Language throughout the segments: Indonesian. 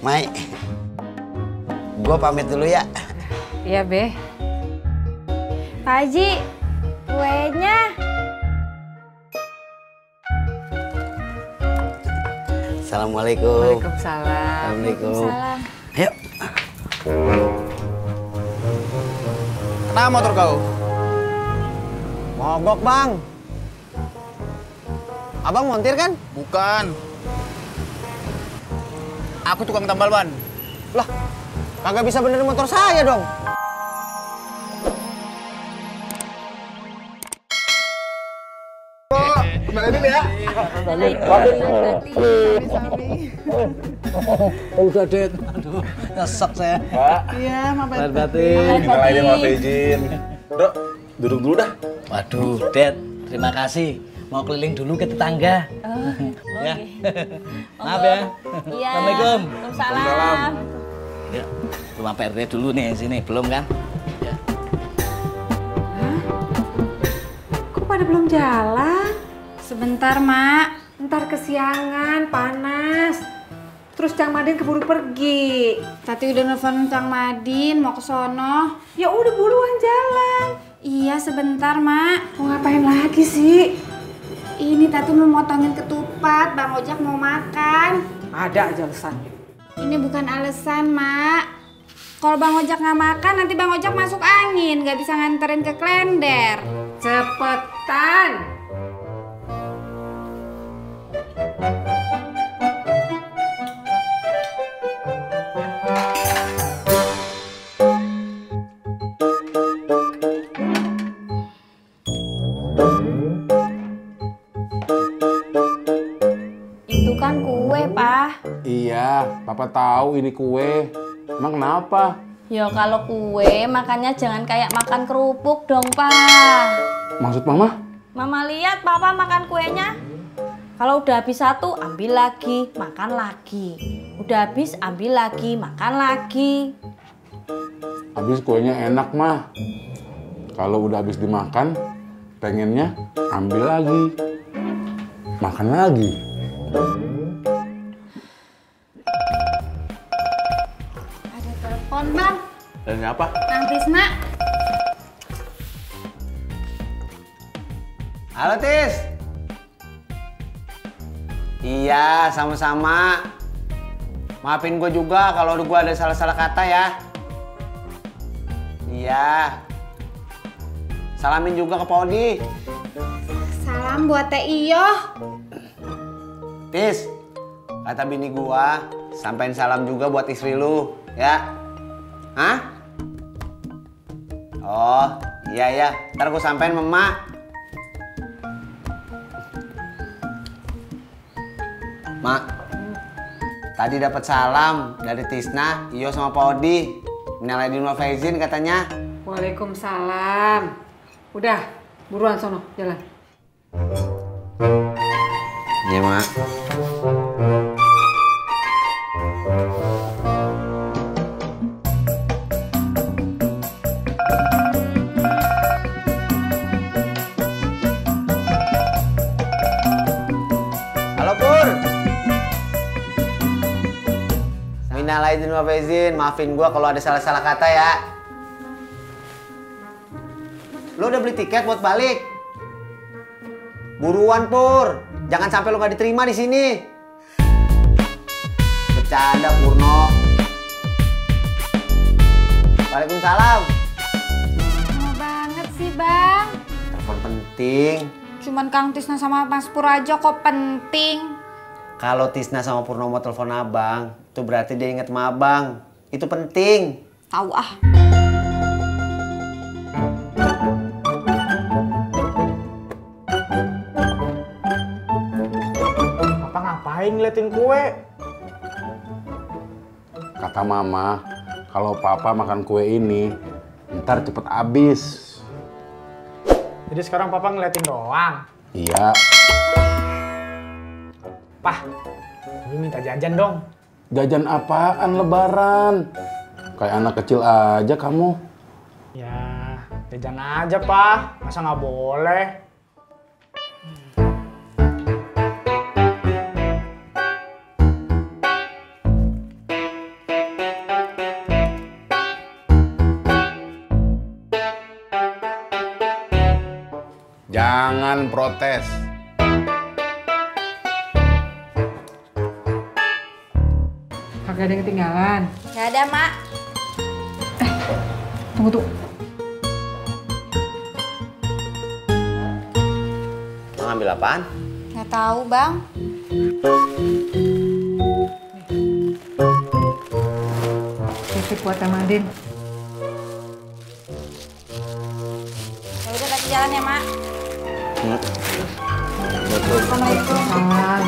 Mai, gue pamit dulu ya. Iya, Be. Pak Haji, kuenya. Assalamualaikum. Waalaikumsalam. Assalamualaikum. Ayo. Kenapa motor kau? Mogok, Bang. Abang montir kan? Bukan. Aku tukang tambal ban. Lah, kagak bisa benerin motor saya dong. Balik ya. Udah, Det. Aduh, nyesek saya. Pak. Iya, maafin. Batin. Kita lainnya maaf izin. Bro, duduk dulu dah. Waduh, Det. Terima kasih. Mau keliling dulu ke tetangga. Ya. Maaf ya. Iya. Assalamualaikum. Waalaikumsalam. Ya, rumah Pak RT dulu nih sini, belum kan? Ya. Kok pada belum jalan? Sebentar, Mak. Ntar kesiangan, panas. Terus Cang Madin keburu pergi. Tati udah nelfon Cang Madin mau ke sono. Ya udah buruan jalan. Iya, sebentar, Mak. Mau ngapain lagi sih? Ini Tati mau motongin ketupat, Bang Ojak mau makan. Ada aja alasannya. Ini bukan alasan, Mak. Kalau Bang Ojak nggak makan, nanti Bang Ojak masuk angin, nggak bisa nganterin ke Klender. Cepetan. Itu kan kue, Pak. Iya, Papa tahu ini kue. Emang kenapa? Ya kalau kue makannya jangan kayak makan kerupuk dong, Pak. Maksud Mama? Mama lihat Papa makan kuenya. Kalau udah habis satu, ambil lagi, makan lagi. Udah habis, ambil lagi, makan lagi. Habis kuenya enak, Mah. Kalau udah habis dimakan, pengennya ambil lagi. Makan lagi. Ada telepon, Bang. Dan apa? Kang Tisna. Halo, Tis. Iya, sama-sama. Maafin gue juga kalau gue ada salah-salah kata ya. Iya. Salamin juga ke Pak Odi. Salam buat Teh Iyo. Tis, kata bini gua, sampein salam juga buat istri lu, ya. Hah? Oh, iya ya. Ntar gua sampein Mama. Mak, tadi dapat salam dari Tisna, Iyo sama Pak Odi. Minal aidin wal faizin katanya. Waalaikumsalam. Udah, buruan sono, jalan. Iya, Mak. Halo, Pur. Minal aidin wal faizin, maafin gua kalau ada salah-salah kata ya. Lu udah beli tiket buat balik? Buruan, Pur. Jangan sampai lu nggak diterima di sini. Bercanda, Purno. Waalaikumsalam. Lama banget sih, Bang. Telepon penting. Cuman Kang Tisna sama Mas Pur aja kok penting. Kalau Tisna sama Purnomo telepon abang, itu berarti dia inget sama abang. Itu penting. Tahu ah. Papa ngapain ngeliatin kue? Kata Mama, kalau Papa makan kue ini, ntar cepet habis. Jadi sekarang Papa ngeliatin doang. Iya. Pah, gue minta jajan dong. Jajan apaan lebaran? Kayak anak kecil aja kamu. Ya, jajan aja, Pak. Masa nggak boleh? Jangan protes. Kagak ada yang ketinggalan. Nggak ada, Mak. Tunggu tuh. Mau ngambil apaan? Nggak tahu, Bang. Titip buat Teh Madin. Ya udah lagi jalan ya, Mak. Assalamualaikum. Salam.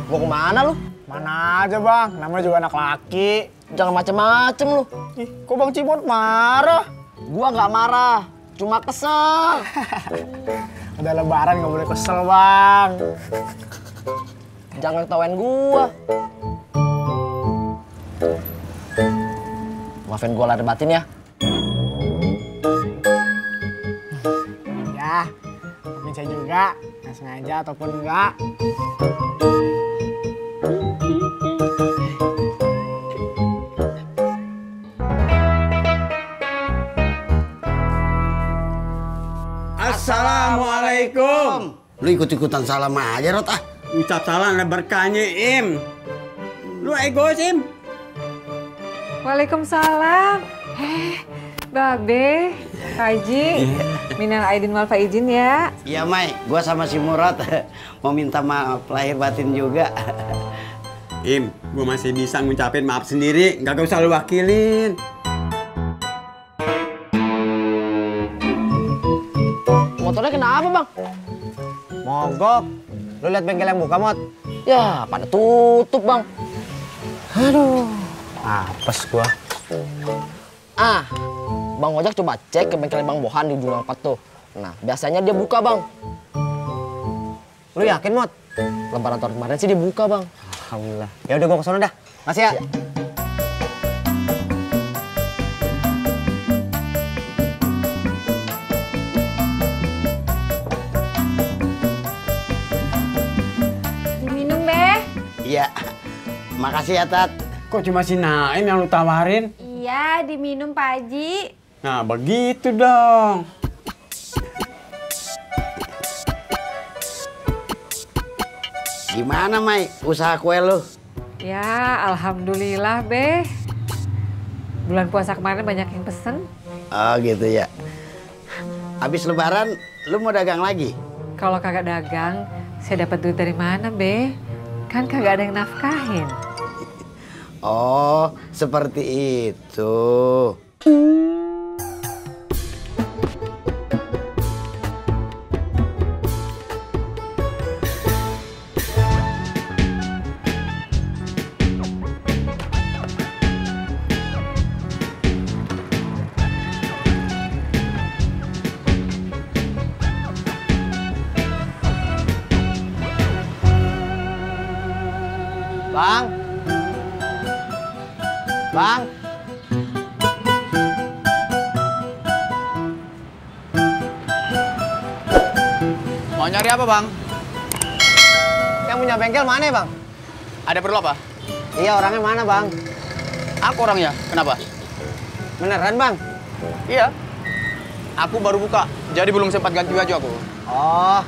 Mau kemana lu? Mana aja bang, namanya juga anak laki. Jangan macem-macem lu. Ih, kok Bang Cimot marah? Gua nggak marah, cuma kesel. Udah lebaran nggak boleh kesel bang. Jangan ketawain gua. Maafin gua lahir batin ya. Ya, maafin saya juga, nggak sengaja ataupun enggak. Assalamualaikum. Lu ikut-ikutan salam aja, Rot, ah. Ucap salam ada berkahnya, Im. Lu egois, Im. Waalaikumsalam. Babe, Pak Haji, minal aidin wal faizin ya. Iya, Mai. Gua sama si Murad mau minta maaf lahir batin juga. Im, gua masih bisa ngucapin maaf sendiri, nggak usah lu wakilin. Motornya kenapa bang? Mogok. Lu lihat bengkel yang buka mot? Ya pada tutup bang. Aduh. Apes gua. Ah, Bang Ojak coba cek ke bengkel Bang Bohan di Ujung 4 tuh. Nah, biasanya dia buka bang. Lu yakin mot? Lebaran tahun kemarin sih dia buka bang. Alhamdulillah. Ya udah gua kesana dah. Makasih ya. Diminum, Be. Iya. Makasih ya, Tat. Kok cuma si Naim yang lu tawarin? Iya, diminum Pak Haji. Nah, begitu dong. Gimana, Mai? Usaha kue lu? Ya, alhamdulillah, Be. Bulan puasa kemarin banyak yang pesen. Oh, gitu ya. Habis lebaran, lu mau dagang lagi? Kalau kagak dagang, saya dapat duit dari mana, Be? Kan kagak ada yang nafkahin. Oh, seperti itu. Bang. Bang. Mau nyari apa, Bang? Yang punya bengkel mana ya, Bang? Ada perlu apa? Iya, orangnya mana, Bang? Aku orangnya. Kenapa? Beneran, Bang? Iya. Aku baru buka, jadi belum sempat ganti baju aku. Oh,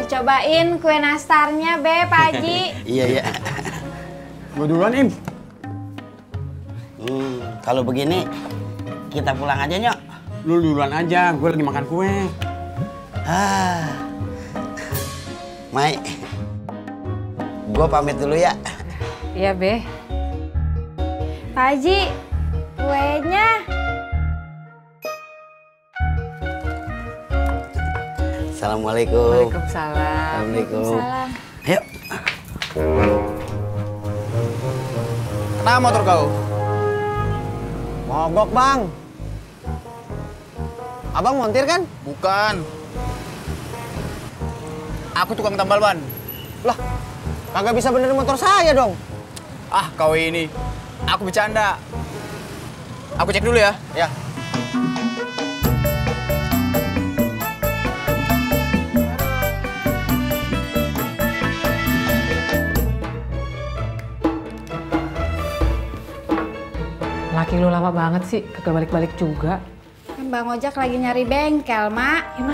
Dicobain kue nastarnya, Be, Pak Haji. Iya, iya. Gua duluan, Im. Kalau begini, kita pulang aja, Nyok. Lu duluan aja, gue lagi makan kue. Ah. Mai, gua pamit dulu ya. Iya, Be. Pak Haji, kuenya. Assalamualaikum. Waalaikumsalam. Assalamualaikum. Salam. Ayo. Kenapa motor kau? mogok, Bang. Abang montir kan? Bukan. Aku tukang tambal ban. Lah, kagak bisa benerin motor saya dong. Ah, kau ini. Aku bercanda. Aku cek dulu ya. Ya. Laki lu lama banget sih, kagak balik-balik juga. Kan Bang Ojak lagi nyari bengkel, Mak. Ya